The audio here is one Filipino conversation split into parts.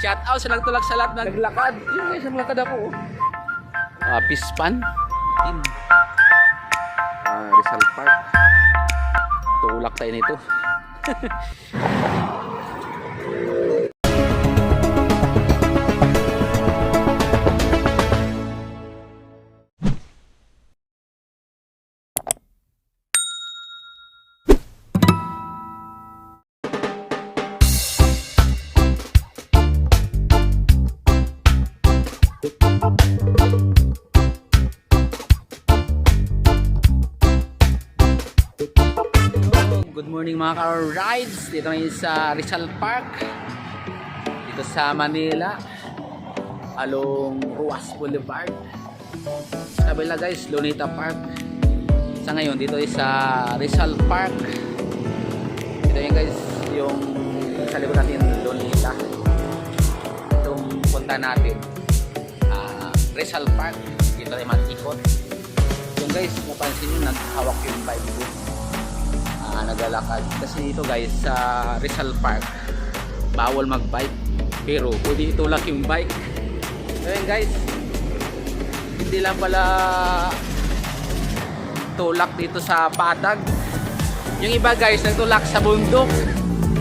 Shout out sa nagtulak sa lahat naglakad. Yun guys, naglakad ako. Pispan. Rizal Park. Tulak tayo nito. Good morning mga ka-rides. Dito ngayon sa Rizal Park, dito sa Manila, along Ruas Boulevard. Sabi lang guys, Luneta Park. Sa ngayon dito ay sa Rizal Park. Ito yung guys, yung sa likod natin Luneta. Itong punta natin Rizal Park. Dito ay matikot. Yung guys, napansin nyo, naghawak yung bike ko. Naglalakad kasi dito guys sa Rizal Park bawal magbike pero pwede itulak yung bike. Ayun guys, hindi lang pala tulak dito sa patag. Yung iba guys nagtulak sa bundok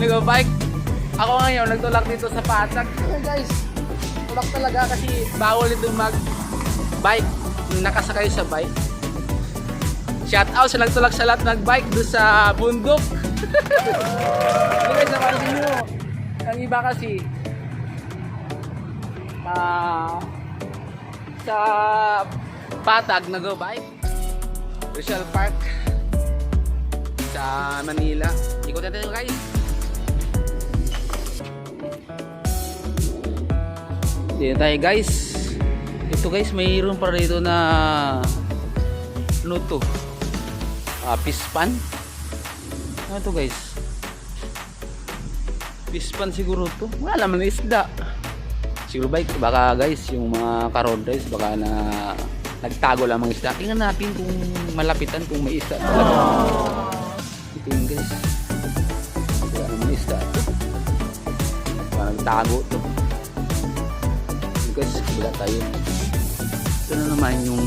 nag-bike. Ako ngayon nagtulak dito sa patag. Ayun guys, tulak talaga kasi bawal ito mag-bike nakasakay sa bike. Shout out sa nagtulak sa lahat nagbike doon sa bundok. Hindi guys, napansin nyo. Ang iba kasi sa patag nag-bike. Rizal Park sa Manila. Ikot natin guys. Dito tayo guys. Ito guys, mayroon pa rito na ano to? Pispan. Ano to guys? Pispan siguro to. Wala naman isda. Siguro baka guys yung mga karoon guys baka na nagtago lang mga isda. Tingnan natin kung malapitan kung may isda talaga. Ito yung guys. Wala naman isda. Baka nagtago to. Yung guys, wala tayo. Ito na naman yung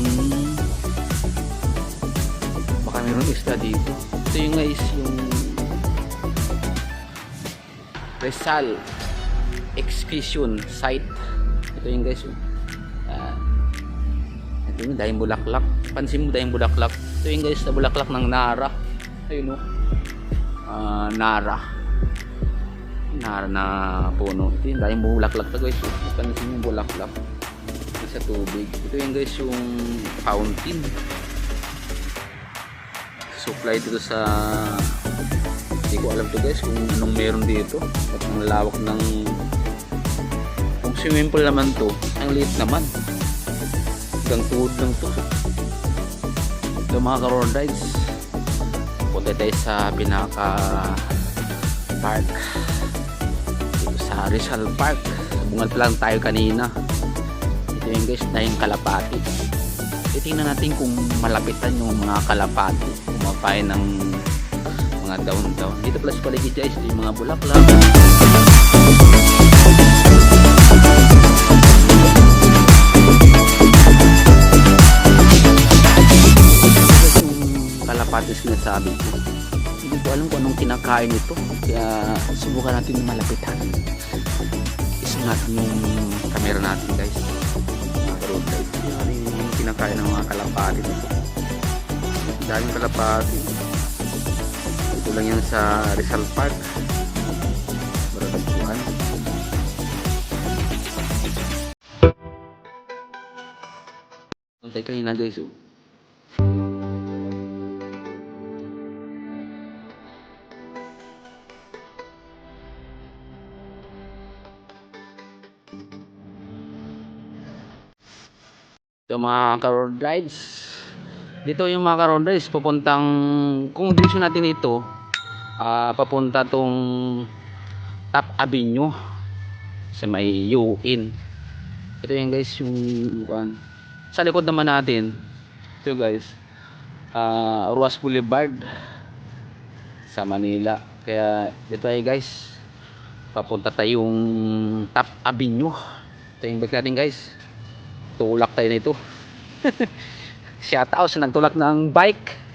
mayroon isda dito. Ito yung guys yung Rizal Exhibition Site. Ito yung guys yung ito yung dahing bulaklak. Pansin mo dahing bulaklak. Ito yung guys na bulaklak ng Nara. Ayun o Nara na puno. Ito yung dahing bulaklak na guys. Pansin yung bulaklak sa tubig. Ito yung guys yung fountain supply dito sa, hindi ko alam to guys kung anong meron dito at ang lawak ng, kung swimming pool naman to ang liit naman hanggang tuhod lang to. Ito mga ka-road rides, punta tayo sa pinaka park dito sa Rizal Park. Sabungan pa lang tayo kanina. Ito yung guys na yung kalapati. Tingnan natin kung malapitan yung mga kalapati kumapay ng mga down-down. Dito plus paligid guys, ito yung mga bulaklak. Yung kalapatis na sabi ko, hindi ko alam kung anong kinakain ito, kaya subukan natin yung malapitan. Isa natin yung camera natin guys. Road guys, yung kinakain ng mga kalapati dito. Daming kalapati. Ito lang yan sa Rizal Park. Baratagpuan. Tuntay kanina guys. Ito mga ka-road rides. Dito yung mga ka-road rides pupuntang, kung direksyon natin ito papunta tong Top Avenue sa may UN. Ito yung guys yung sa likod naman natin. Ito guys Ruas Boulevard sa Manila. Kaya dito ay guys Papunta tayong Top Avenue. Ito yung bike natin guys. Tulak tayo nito. Shout out sa nagtulak ng bike.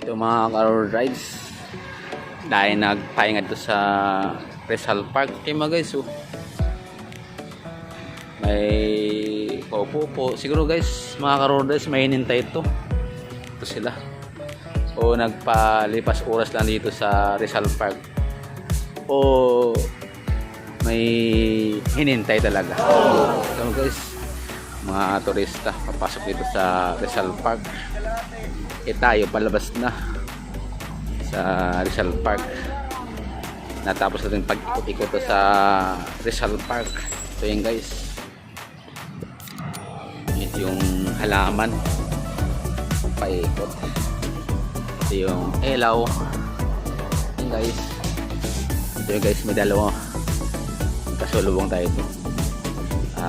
Ito mga car rides dahil nagpahinga dito sa Rizal Park. Okay mga guys, oh. May po siguro guys mga car rides may hinintay ito sila o nagpalipas oras lang dito sa Rizal Park o may hinintay talaga. So guys, mga turista papasok dito sa Rizal Park. Tayo palabas na sa Rizal Park. Natapos natin pag-ikot-ikot sa Rizal Park. Ito yun guys, ito yung halaman paikot, ito yung elaw. Ito guys, ito yung guys, may dalawa kasulubong tayo ito.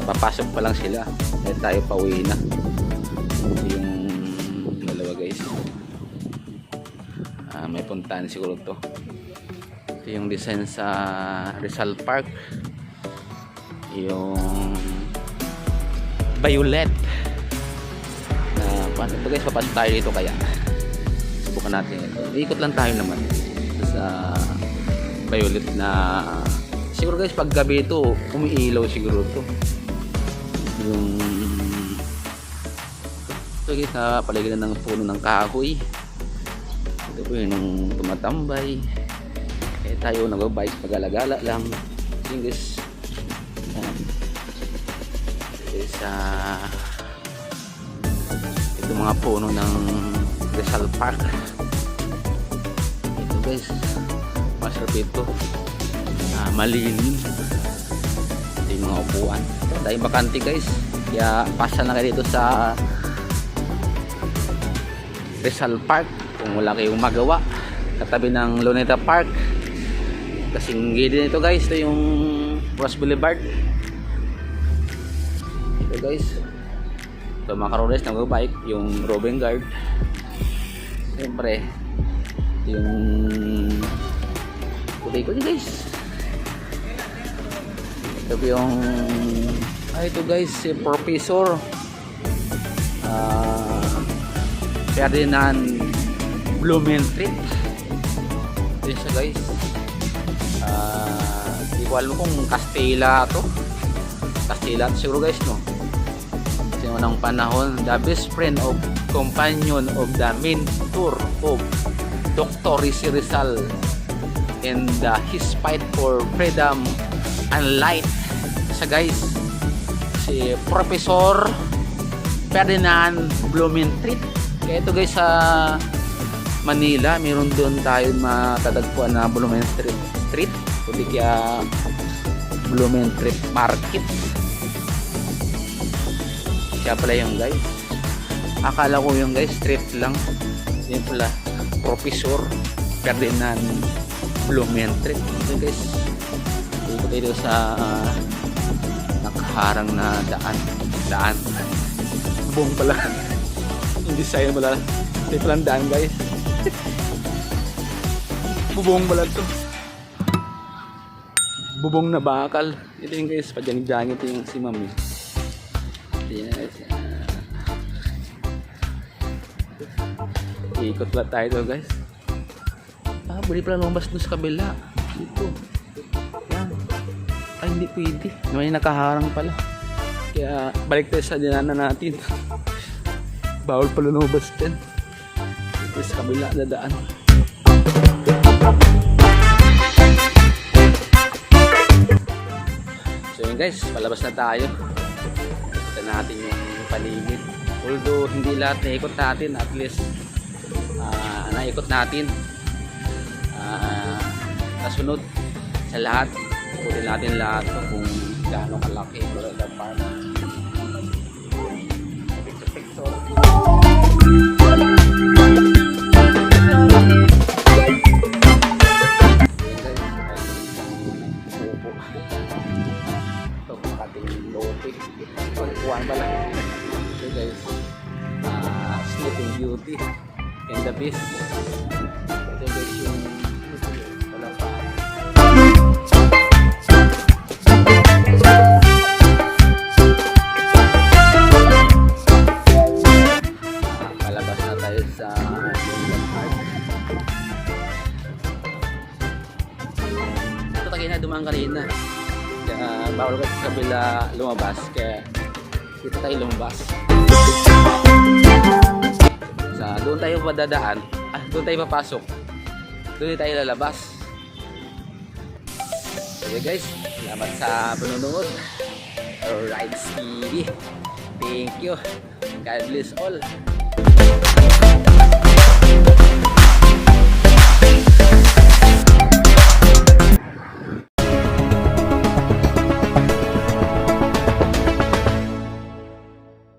Papasok pa lang sila at tayo pauwi na. Ito yung dalawa guys. May puntahan siguro to. Ito yung design sa Rizal Park, yung violet. Paano ito guys, papasok tayo dito kaya subukan natin. Ikot lang tayo naman sa violet na siguro guys pag gabi ito umiilaw siguro to. Yung ito guys, napaligiran ng puno ng kahoy. Ito po yung tumatambay. Tayo nag-bike, mag-alagala lang. Yung guys, ito mga puno ng Rizal Park. Ito guys, masarap ito. Malilim. Ito yung mga upuan. Dahil bakante guys, kaya pasa na kayo dito sa Rizal Park kung wala kayong magawa. Katabi ng Luneta Park. Kasing gilid nito guys, ito yung Ross Boulevard. Ito guys, ito mga karoles na mag-bike, yung Robin Guard. Siyempre, ito yung puti ko guys. Ito yung Ito guys, si Professor Ferdinand Blumentritt. Ito siya guys. Hindi ko alam kung Kastila to. Kastila to siguro guys, no? Kasi unang panahon, the best friend of companion of the mentor of Dr. Rizal and his fight for freedom and light. Sa guys, si Professor Ferdinand Blumentritt. Kaya ito guys, sa Manila meron doon tayo matatagpuan na Blumentritt Street, kundi kaya Blumentritt Market. Kaya pala yung guys, akala ko yung guys street lang, yun pala Professor Ferdinand Blumentritt. Ito guys, dito tayo sa nakaharang na daan buong pala hindi sa'yo pala, hindi palang daan guys. Bubong pala to, bubong na bakal. Ito yung guys, padyang-dyang ito yung si mami. Yes. Ikot pala tayo to guys. Buli pala lumabas doon sa kabila. Dito. Yan. Ay, hindi pwede. May nakaharang pala. Kaya balik tayo sa dinaanan natin. Bawal pala lumabas din. Dito sa kabila na daan. So yun guys, palabas na tayo. Ito natin yung paligid. Although hindi lahat naikot natin, at least naikot natin. Kasunod sa lahat, ikutin natin lahat kung gaano kalaki the farm. Ito makating lote, pagkuhan pala. So guys, Sleeping Beauty and the Beast. Ito guys yung palabas na tayo sa ito tayo na dumaan kanina. Kaya bawal ka sa kabila lumabas, kaya dito tayo lumabas. Doon tayo padadaan, doon tayo papasok, doon tayo lalabas. So guys, salamat sa panonood. Rides TV, thank you, God bless all.